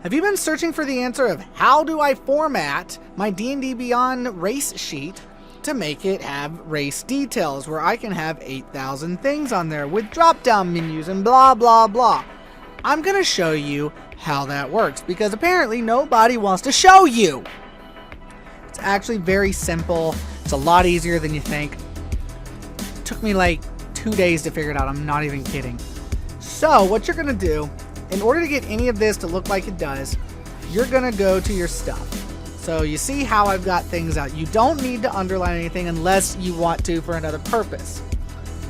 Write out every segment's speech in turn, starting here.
Have you been searching for the answer of how do I format my D&D Beyond race sheet to make it have race details where I can have 8,000 things on there with drop-down menus and blah blah blah? I'm going to show you how that works because apparently nobody wants to show you. It's actually very simple. It's a lot easier than you think. It took me like 2 days to figure it out. I'm not even kidding. So what you're going to do, in order to get any of this to look like it does, you're going to go to your stuff. So you see how I've got things out. You don't need to underline anything unless you want to for another purpose.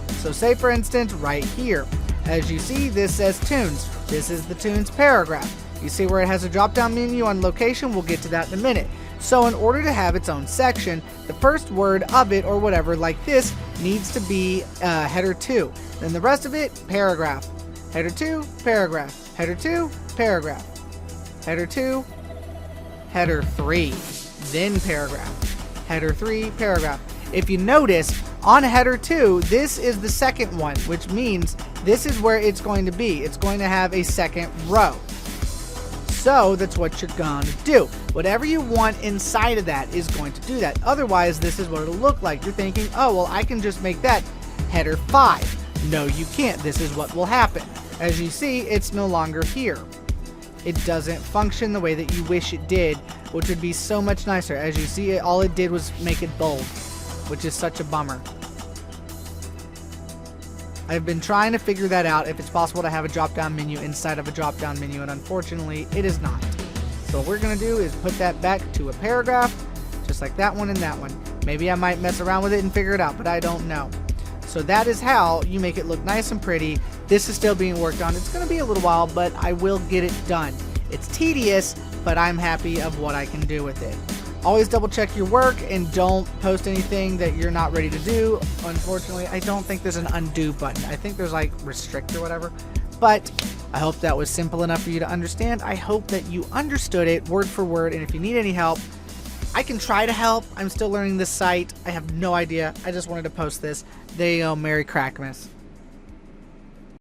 So say for instance right here, as you see this says tunes. This is the tunes paragraph. You see where it has a drop down menu on location? We'll get to that in a minute. So in order to have its own section, the first word of it or whatever like this needs to be header 2. Then the rest of it, paragraph. Header 2, paragraph. Header 2, paragraph. Header 2, header 3, then paragraph. Header 3, paragraph. If you notice, on header 2, this is the second one, which means this is where it's going to be. It's going to have a second row. So that's what you're going to do. Whatever you want inside of that is going to do that. Otherwise, this is what it'll look like. You're thinking, oh, well, I can just make that header 5. No, you can't. This is what will happen. As you see, it's no longer here. It doesn't function the way that you wish it did, which would be so much nicer. As you see, all it did was make it bold, which is such a bummer. I've been trying to figure that out, if it's possible to have a drop-down menu inside of a drop-down menu, and unfortunately, it is not. So what we're going to do is put that back to a paragraph, just like that one and that one. Maybe I might mess around with it and figure it out, but I don't know. So that is how you make it look nice and pretty. This is still being worked on. It's going to be a little while, but I will get it done. It's tedious, but I'm happy of what I can do with it. Always double check your work and don't post anything that you're not ready to do. Unfortunately, I don't think there's an undo button. I think there's like restrict or whatever. But I hope that was simple enough for you to understand. I hope that you understood it word for word. And if you need any help, I can try to help. I'm still learning this site. I have no idea. I just wanted to post this. There you go. Merry Crackmas.